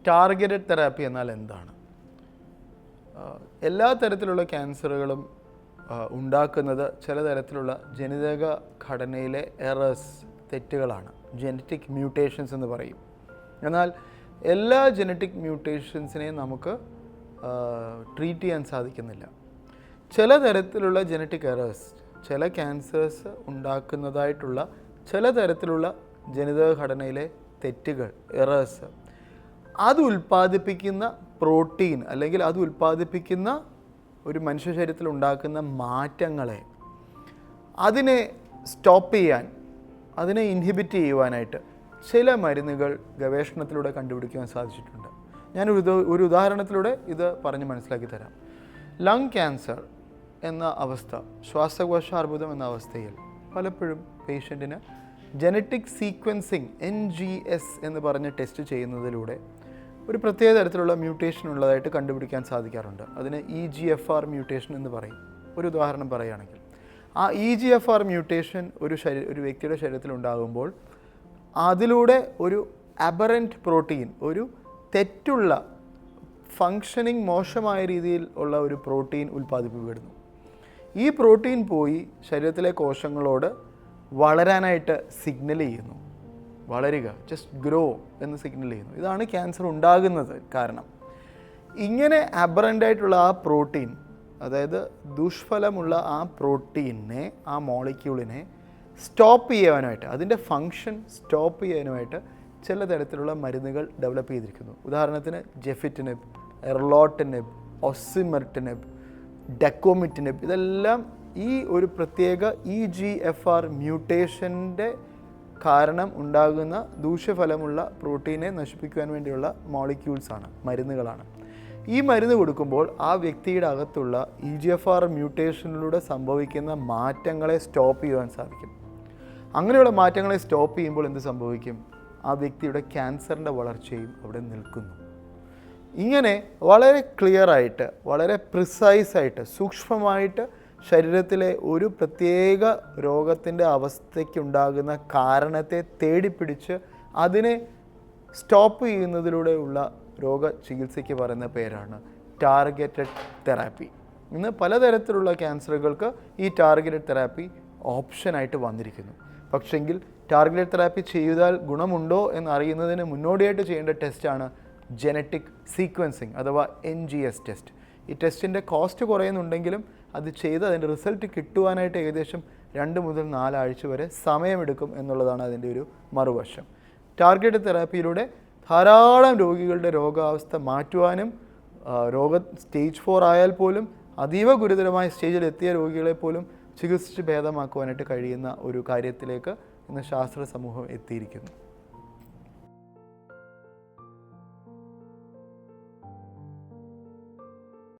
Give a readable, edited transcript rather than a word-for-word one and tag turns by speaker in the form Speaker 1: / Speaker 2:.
Speaker 1: Targeted therapy എന്നാൽ എന്താണ്? എല്ലാ തരത്തിലുള്ള ക്യാൻസറുകളും ഉണ്ടാക്കുന്നത് ചില തരത്തിലുള്ള ജനിതക ഘടനയിലെ എറേഴ്സ്, തെറ്റുകളാണ്. ജനറ്റിക് മ്യൂട്ടേഷൻസ് എന്ന് പറയും. എന്നാൽ എല്ലാ ജനറ്റിക് മ്യൂട്ടേഷൻസിനെയും നമുക്ക് ട്രീറ്റ് ചെയ്യാൻ സാധിക്കുന്നില്ല. ചില തരത്തിലുള്ള ജനറ്റിക് എറേഴ്സ്, ചില ക്യാൻസേഴ്സ് ഉണ്ടാക്കുന്നതായിട്ടുള്ള ചില തരത്തിലുള്ള ജനിതക ഘടനയിലെ തെറ്റുകൾ, എറേഴ്സ്, അത് ഉൽപ്പാദിപ്പിക്കുന്ന പ്രോട്ടീൻ അല്ലെങ്കിൽ അത് ഉൽപ്പാദിപ്പിക്കുന്ന ഒരു മനുഷ്യ ശരീരത്തിൽ ഉണ്ടാക്കുന്ന മാറ്റങ്ങളെ അതിനെ സ്റ്റോപ്പ് ചെയ്യാൻ, അതിനെ ഇൻഹിബിറ്റ് ചെയ്യുവാനായിട്ട് ചില മരുന്നുകൾ ഗവേഷണത്തിലൂടെ കണ്ടുപിടിക്കുവാൻ സാധിച്ചിട്ടുണ്ട്. ഞാൻ ഒരു ഉദാഹരണത്തിലൂടെ ഇത് പറഞ്ഞ് മനസ്സിലാക്കി തരാം. ലങ് ക്യാൻസർ എന്ന അവസ്ഥ, ശ്വാസകോശാർബുദം എന്ന അവസ്ഥയിൽ പലപ്പോഴും പേഷ്യൻറ്റിന് ജനറ്റിക് സീക്വൻസിങ് NGS എന്ന് പറഞ്ഞ് ടെസ്റ്റ് ചെയ്യുന്നതിലൂടെ ഒരു പ്രത്യേക തരത്തിലുള്ള മ്യൂട്ടേഷൻ ഉള്ളതായിട്ട് കണ്ടുപിടിക്കാൻ സാധിക്കാറുണ്ട്. അതിന് EGFR മ്യൂട്ടേഷൻ എന്ന് പറയും. ഒരു ഉദാഹരണം പറയുകയാണെങ്കിൽ, ആ EGFR മ്യൂട്ടേഷൻ ഒരു വ്യക്തിയുടെ ശരീരത്തിൽ ഉണ്ടാകുമ്പോൾ അതിലൂടെ ഒരു അബറൻറ്റ് പ്രോട്ടീൻ, ഒരു തെറ്റുള്ള ഫങ്ഷനിങ് മോശമായ രീതിയിൽ ഉള്ള ഒരു പ്രോട്ടീൻ ഉൽപ്പാദിപ്പിക്കപ്പെടുന്നു. ഈ പ്രോട്ടീൻ പോയി ശരീരത്തിലെ കോശങ്ങളോട് വളരാനായിട്ട് സിഗ്നൽ ചെയ്യുന്നു. വളരുക, ജസ്റ്റ് ഗ്രോ എന്ന് സിഗ്നൽ ചെയ്യുന്നു. ഇതാണ് ക്യാൻസർ ഉണ്ടാകുന്നത് കാരണം. ഇങ്ങനെ അബറൻ്റായിട്ടുള്ള ആ പ്രോട്ടീൻ, അതായത് ദുഷ്ഫലമുള്ള ആ പ്രോട്ടീനെ, ആ മോളിക്യൂളിനെ സ്റ്റോപ്പ് ചെയ്യാനായിട്ട്, അതിൻ്റെ ഫങ്ഷൻ സ്റ്റോപ്പ് ചെയ്യാനുമായിട്ട് ചില തരത്തിലുള്ള മരുന്നുകൾ ഡെവലപ്പ് ചെയ്തിരിക്കുന്നു. ഉദാഹരണത്തിന് ജെഫിറ്റിനിബ്, എർലോട്ടിനിബ്, ഒസിമെർട്ടിനിബ്, ഡെക്കോമിറ്റിനിബ്, ഇതെല്ലാം ഈ ഒരു പ്രത്യേക EGFR മ്യൂട്ടേഷൻ്റെ കാരണം ഉണ്ടാകുന്ന ദൂഷ്യഫലമുള്ള പ്രോട്ടീനെ നശിപ്പിക്കുവാൻ വേണ്ടിയുള്ള മോളിക്യൂൾസാണ്, മരുന്നുകളാണ്. ഈ മരുന്ന് കൊടുക്കുമ്പോൾ ആ വ്യക്തിയുടെ അകത്തുള്ള EGFR മ്യൂട്ടേഷനിലൂടെ സംഭവിക്കുന്ന മാറ്റങ്ങളെ സ്റ്റോപ്പ് ചെയ്യുവാൻ സാധിക്കും. അങ്ങനെയുള്ള മാറ്റങ്ങളെ സ്റ്റോപ്പ് ചെയ്യുമ്പോൾ എന്ത് സംഭവിക്കും? ആ വ്യക്തിയുടെ ക്യാൻസറിൻ്റെ വളർച്ചയും അവിടെ നിൽക്കുന്നു. ഇങ്ങനെ വളരെ ക്ലിയറായിട്ട്, വളരെ പ്രിസൈസായിട്ട്, സൂക്ഷ്മമായിട്ട് ശരീരത്തിലെ ഒരു പ്രത്യേക രോഗത്തിൻ്റെ അവസ്ഥയ്ക്കുണ്ടാകുന്ന കാരണത്തെ തേടിപ്പിടിച്ച് അതിനെ സ്റ്റോപ്പ് ചെയ്യുന്നതിലൂടെയുള്ള രോഗ ചികിത്സയ്ക്ക് പറയുന്ന പേരാണ് ടാർഗറ്റഡ് തെറാപ്പി. ഇന്ന് പലതരത്തിലുള്ള ക്യാൻസറുകൾക്ക് ഈ ടാർഗറ്റഡ് തെറാപ്പി ഓപ്ഷനായിട്ട് വന്നിരിക്കുന്നു. പക്ഷെങ്കിൽ ടാർഗറ്റഡ് തെറാപ്പി ചെയ്താൽ ഗുണമുണ്ടോ എന്നറിയുന്നതിന് മുന്നോടിയായിട്ട് ചെയ്യേണ്ട ടെസ്റ്റാണ് ജനറ്റിക് സീക്വൻസിങ് അഥവാ NGS ടെസ്റ്റ്. ഈ ടെസ്റ്റിൻ്റെ കോസ്റ്റ് കുറയുന്നുണ്ടെങ്കിലും അത് ചെയ്ത് അതിൻ്റെ റിസൾട്ട് കിട്ടുവാനായിട്ട് ഏകദേശം 2 മുതൽ 4 ആഴ്ച വരെ സമയമെടുക്കും എന്നുള്ളതാണ് അതിൻ്റെ ഒരു മറുവശം. ടാർഗറ്റഡ് തെറാപ്പിയിലൂടെ ധാരാളം രോഗികളുടെ രോഗാവസ്ഥ മാറ്റുവാനും സ്റ്റേജ് 4 ആയാൽ പോലും അതീവ ഗുരുതരമായ സ്റ്റേജിലെത്തിയ രോഗികളെ പോലും ചികിത്സിച്ച് ഭേദമാക്കുവാനായിട്ട് കഴിയുന്ന ഒരു കാര്യത്തിലേക്ക് ഇന്ന് ശാസ്ത്ര സമൂഹം എത്തിയിരിക്കുന്നു.